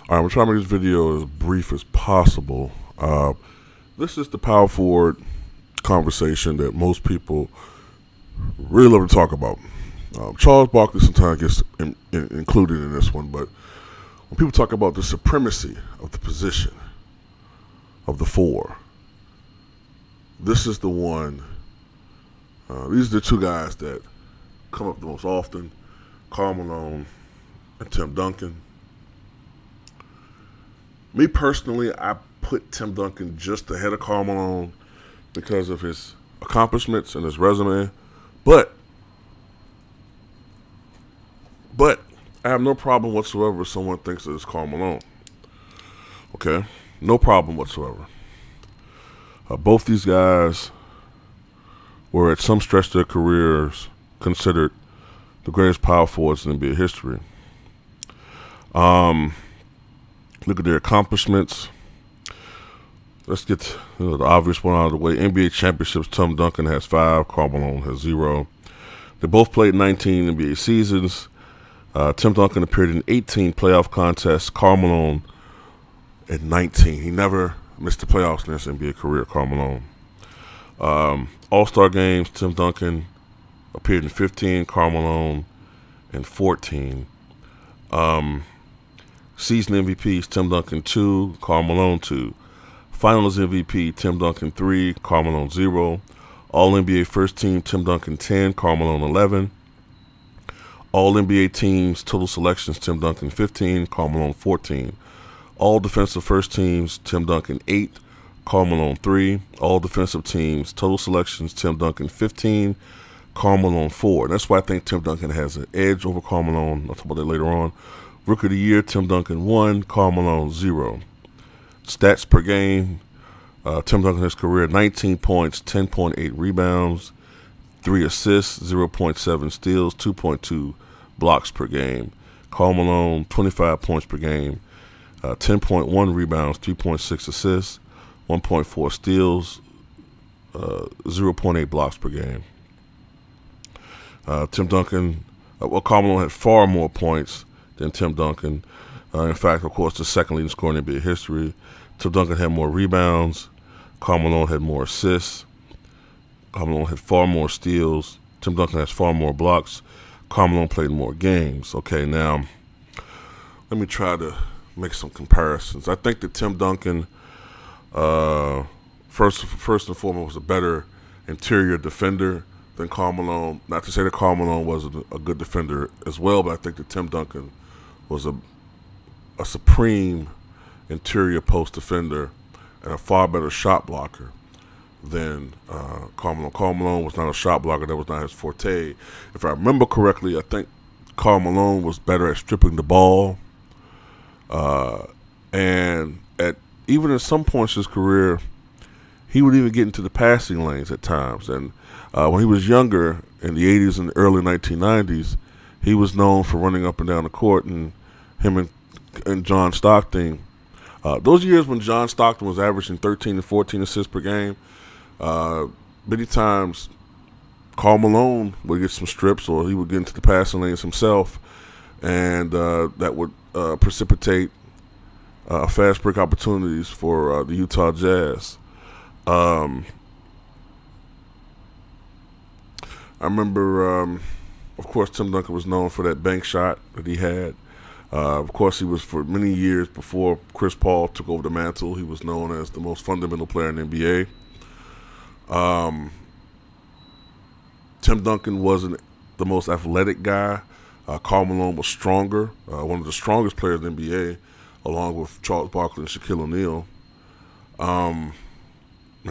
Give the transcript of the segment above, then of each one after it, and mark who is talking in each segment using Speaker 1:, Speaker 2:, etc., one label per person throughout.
Speaker 1: All right, I'm trying to make this video as brief as possible. This is the power forward conversation that most people really love to talk about. Charles Barkley sometimes gets included in this one, but when people talk about the supremacy of the position of the four, this is the one. These are the two guys that come up the most often: Karl Malone and Tim Duncan. Me personally, I put Tim Duncan just ahead of Karl Malone because of his accomplishments and his resume. But I have no problem whatsoever if someone thinks that it's Karl Malone. Okay? No problem whatsoever. Both these guys were at some stretch of their careers considered the greatest power forwards in NBA history. Look at their accomplishments. Let's get the obvious one out of the way. NBA championships, Tim Duncan has 5, Karl Malone has 0. They both played 19 NBA seasons. Tim Duncan appeared in 18 playoff contests, Karl Malone at 19. He never missed the playoffs in his NBA career, Karl Malone. All-Star games, Tim Duncan appeared in 15, Karl Malone in 14. Season MVPs, Tim Duncan 2, Karl Malone 2. Finals MVP, Tim Duncan 3, Karl Malone 0. All-NBA first team, Tim Duncan 10, Karl Malone 11. All-NBA teams, total selections, Tim Duncan 15, Karl Malone 14. All-defensive first teams, Tim Duncan 8, Karl Malone 3. All-defensive teams, total selections, Tim Duncan 15, Karl Malone 4. And that's why I think Tim Duncan has an edge over Karl Malone. I'll talk about that later on. Rookie of the Year, Tim Duncan 1, Karl Malone 0. Stats per game, Tim Duncan in his career, 19 points, 10.8 rebounds, 3 assists, 0.7 steals, 2.2 blocks per game. Karl Malone, 25 points per game, 10.1 rebounds, 3.6 assists, 1.4 steals, 0.8 blocks per game. Tim Duncan, Karl Malone had far more points than Tim Duncan. In fact, of course, the second leading scorer in NBA history. Tim Duncan had more rebounds. Karl Malone had more assists. Karl Malone had far more steals. Tim Duncan has far more blocks. Karl Malone played more games. Okay, now, let me try to make some comparisons. I think that Tim Duncan, first and foremost, was a better interior defender than Karl Malone. Not to say that Karl Malone wasn't a good defender as well, but I think that Tim Duncan was a supreme interior post defender and a far better shot blocker than Karl Malone. Karl Malone was not a shot blocker. That was not his forte. If I remember correctly, I think Karl Malone was better at stripping the ball. And even at some points in his career, he would even get into the passing lanes at times. And when he was younger, in the 80s and early 1990s, he was known for running up and down the court, and him and John Stockton. Those years when John Stockton was averaging 13 and 14 assists per game, many times Karl Malone would get some strips, or he would get into the passing lanes himself, and that would precipitate fast break opportunities for the Utah Jazz. I remember, of course, Tim Duncan was known for that bank shot that he had. Of course, he was, for many years before Chris Paul took over the mantle, he was known as the most fundamental player in the NBA. Tim Duncan wasn't the most athletic guy. Karl Malone was stronger, one of the strongest players in the NBA, along with Charles Barkley and Shaquille O'Neal. I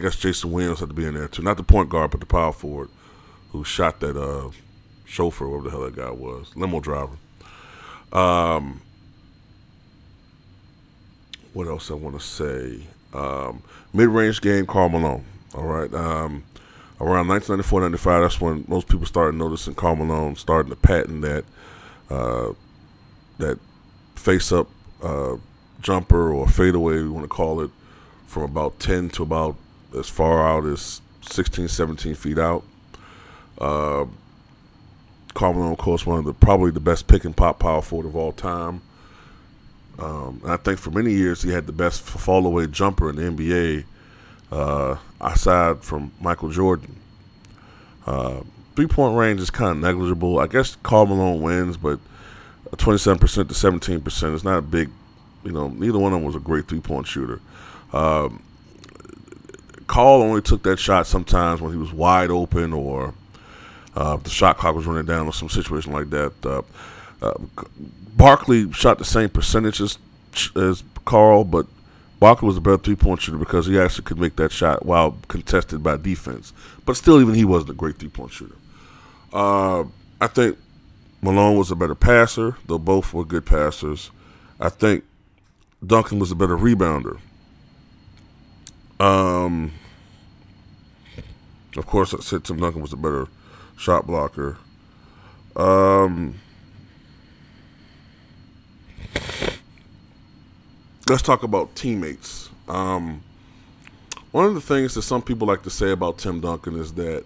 Speaker 1: guess Jason Williams had to be in there too. Not the point guard, but the power forward who shot that chauffeur, whatever the hell that guy was, limo driver. What else I want to say? Mid-range game, Karl Malone. All right. Around 1994-95, that's when most people started noticing Karl Malone starting to patent that face-up jumper or fadeaway, we want to call it, from about 10 to about as far out as 16, 17 feet out. Karl Malone, of course, probably the best pick and pop power forward of all time. And I think for many years he had the best fall-away jumper in the NBA, aside from Michael Jordan. Three-point range is kind of negligible. I guess Karl Malone wins, but 27% to 17% is not a big, neither one of them was a great three-point shooter. Karl only took that shot sometimes when he was wide open or the shot clock was running down or some situation like that. Barkley shot the same percentage as Karl, but Barkley was a better three-point shooter because he actually could make that shot while contested by defense. But still, even he wasn't a great three-point shooter. I think Malone was a better passer, though both were good passers. I think Duncan was a better rebounder. Of course, I said Tim Duncan was a better shot blocker. Let's talk about teammates. One of the things that some people like to say about Tim Duncan is that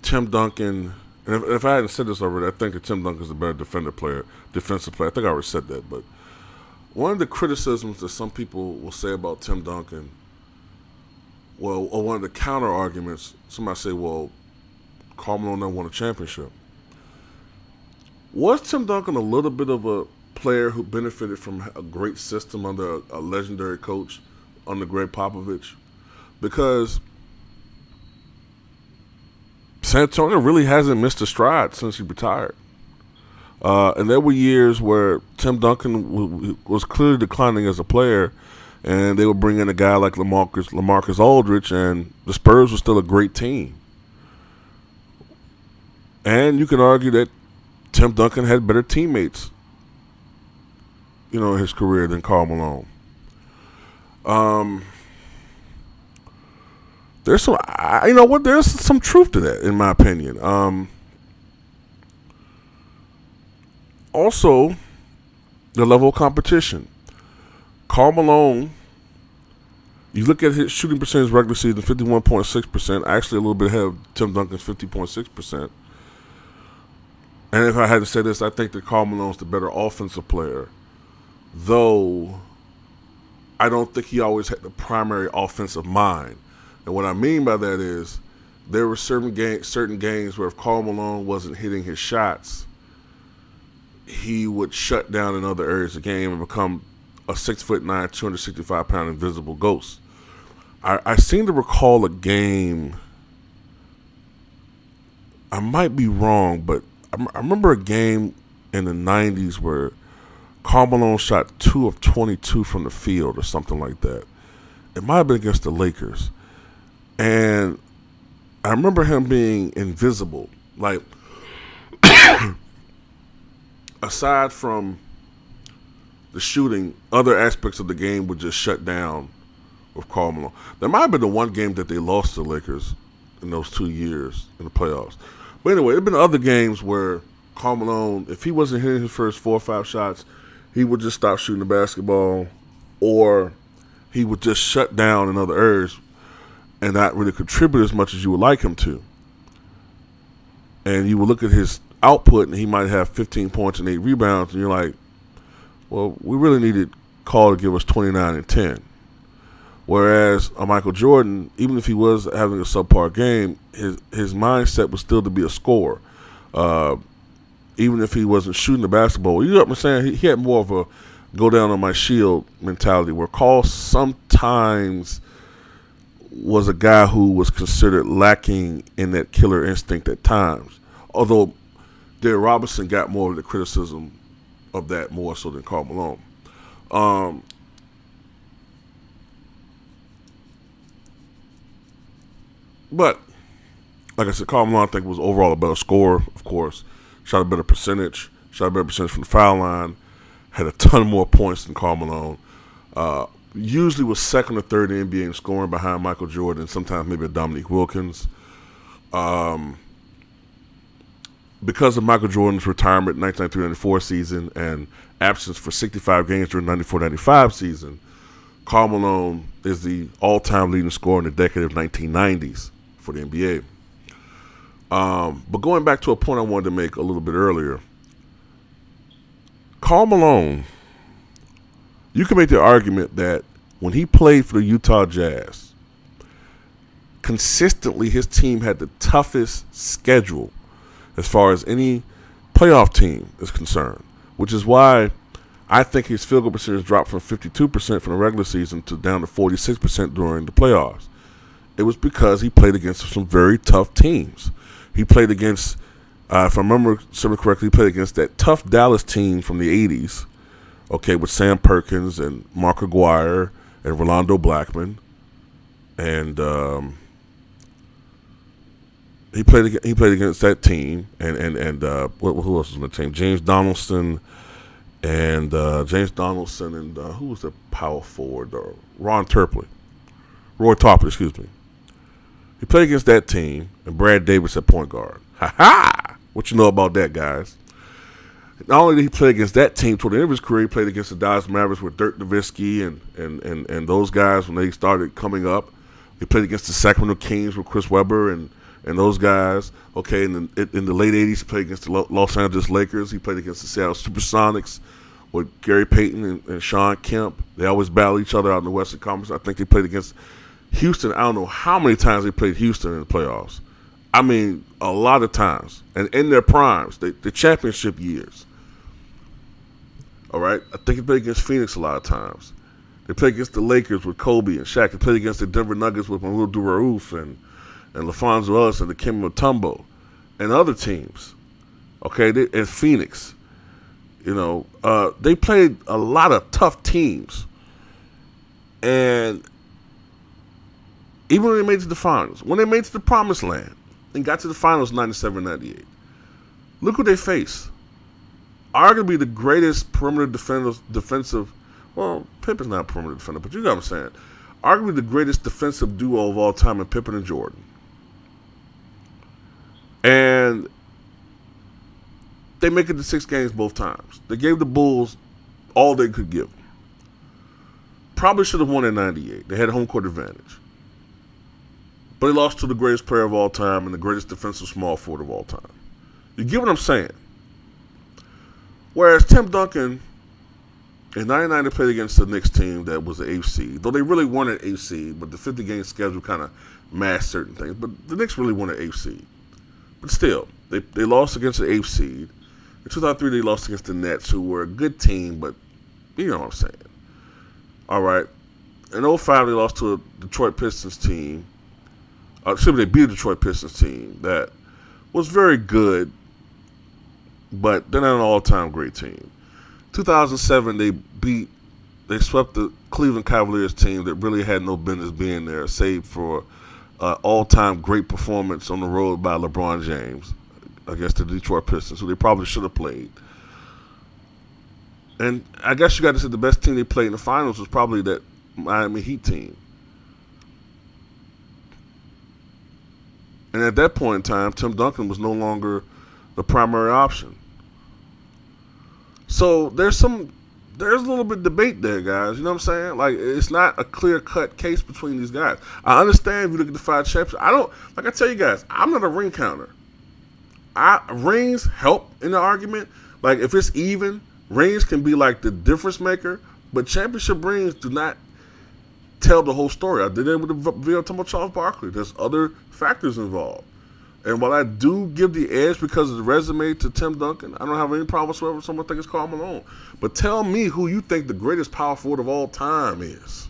Speaker 1: Tim Duncan, and if I hadn't said this already, I think that Tim Duncan is a better defensive player. I think I already said that, but one of the criticisms that some people will say about Tim Duncan, or one of the counter arguments, somebody say, well, Karl Malone never won a championship. Was Tim Duncan a little bit of a player who benefited from a great system under a legendary coach, under Greg Popovich? Because San Antonio really hasn't missed a stride since he retired. And there were years where Tim Duncan was clearly declining as a player, and they would bring in a guy like LaMarcus Aldridge, and the Spurs were still a great team. And you could argue that Tim Duncan had better teammates, in his career than Karl Malone. There's some truth to that, in my opinion. Also, the level of competition. Karl Malone, you look at his shooting percentage regular season, 51.6%, actually a little bit ahead of Tim Duncan's 50.6%. And if I had to say this, I think that Karl Malone's the better offensive player, though I don't think he always had the primary offensive mind. And what I mean by that is there were certain games where if Karl Malone wasn't hitting his shots, he would shut down in other areas of the game and become a 6'9", 265-pound invisible ghost. I seem to recall a game, I might be wrong, but I remember a game in the 90s where Karl Malone shot 2 of 22 from the field or something like that. It might have been against the Lakers. And I remember him being invisible. Like, aside from the shooting, other aspects of the game would just shut down with Karl Malone. There might have been the one game that they lost to the Lakers in those 2 years in the playoffs. But anyway, there have been other games where Karl Malone, if he wasn't hitting his first 4 or 5 shots, he would just stop shooting the basketball, or he would just shut down in other areas and not really contribute as much as you would like him to. And you would look at his output, and he might have 15 points and 8 rebounds, and you're like, well, we really needed Karl to give us 29 and 10. Whereas Michael Jordan, even if he was having a subpar game, his mindset was still to be a scorer. Even if he wasn't shooting the basketball. You know what I'm saying? He had more of a go down on my shield mentality, where Karl sometimes was a guy who was considered lacking in that killer instinct at times. Although Derrick Robinson got more of the criticism of that more so than Karl Malone. But, like I said, Karl Malone, I think, was overall a better scorer, of course. Shot a better percentage. Shot a better percentage from the foul line. Had a ton more points than Karl Malone. Usually was second or third in the NBA in scoring behind Michael Jordan, sometimes maybe a Dominique Wilkins. Because of Michael Jordan's retirement in 1993-94 season and absence for 65 games during the 94-95 season, Karl Malone is the all-time leading scorer in the decade of 1990s for the NBA. But going back to a point I wanted to make a little bit earlier, Karl Malone, you can make the argument that when he played for the Utah Jazz, consistently his team had the toughest schedule as far as any playoff team is concerned, which is why I think his field goal percentage dropped from 52% from the regular season to down to 46% during the playoffs. It was because he played against some very tough teams. He played against, if I remember something correctly, he played against that tough Dallas team from the 80s, okay, with Sam Perkins and Mark Aguirre and Rolando Blackman. And he played against that team. And who else was on the team? James Donaldson and who was the power forward? Roy Tarpley, excuse me. He played against that team and Brad Davis at point guard. Ha ha! What you know about that, guys? Not only did he play against that team toward the end of his career, he played against the Dallas Mavericks with Dirk Nowitzki and those guys when they started coming up. He played against the Sacramento Kings with Chris Webber and those guys. Okay, in the late 80s, he played against the Los Angeles Lakers. He played against the Seattle Supersonics with Gary Payton and Sean Kemp. They always battle each other out in the Western Conference. I think they played against Houston. I don't know how many times they played Houston in the playoffs. I mean, a lot of times. And in their primes, the championship years. All right? I think he played against Phoenix a lot of times. They played against the Lakers with Kobe and Shaq. They played against the Denver Nuggets with Mahmoud Rauf and LaFonso Ellis and Dikembe Mutombo and other teams. Okay? And Phoenix. You know, they played a lot of tough teams. And even when they made it to the finals, when they made it to the promised land and got to the finals in 97-98, look what they faced. Arguably the greatest perimeter defensive, well, Pippen's not a perimeter defender, but you know what I'm saying. Arguably the greatest defensive duo of all time in Pippen and Jordan. And they make it to 6 games both times. They gave the Bulls all they could give them. Probably should have won in 98. They had home court advantage. But they lost to the greatest player of all time and the greatest defensive small forward of all time. You get what I'm saying? Whereas Tim Duncan, in 99, they played against the Knicks team that was the 8th seed. Though they really won an 8th seed, but the 50-game schedule kind of masked certain things. But the Knicks really won an 8th seed. But still, they lost against the 8th seed. In 2003, they lost against the Nets, who were a good team, but you know what I'm saying. All right. In 2005, they lost to a Detroit Pistons team. They beat a Detroit Pistons team that was very good, but they're not an all-time great team. 2007, they swept the Cleveland Cavaliers team that really had no business being there, save for all-time great performance on the road by LeBron James against the Detroit Pistons, who they probably should have played. And I guess you got to say the best team they played in the finals was probably that Miami Heat team. And at that point in time, Tim Duncan was no longer the primary option. So there's a little bit of debate there, guys. You know what I'm saying? Like, it's not a clear-cut case between these guys. I understand if you look at the 5 championships. Like I tell you guys, I'm not a ring counter. Rings help in the argument. Like, if it's even, rings can be like the difference maker, but championship rings do not tell the whole story. I did it with the video talking about Charles Barkley. There's other factors involved. And while I do give the edge because of the resume to Tim Duncan, I don't have any problem whatsoever with someone thinking it's Karl Malone. But tell me who you think the greatest power forward of all time is.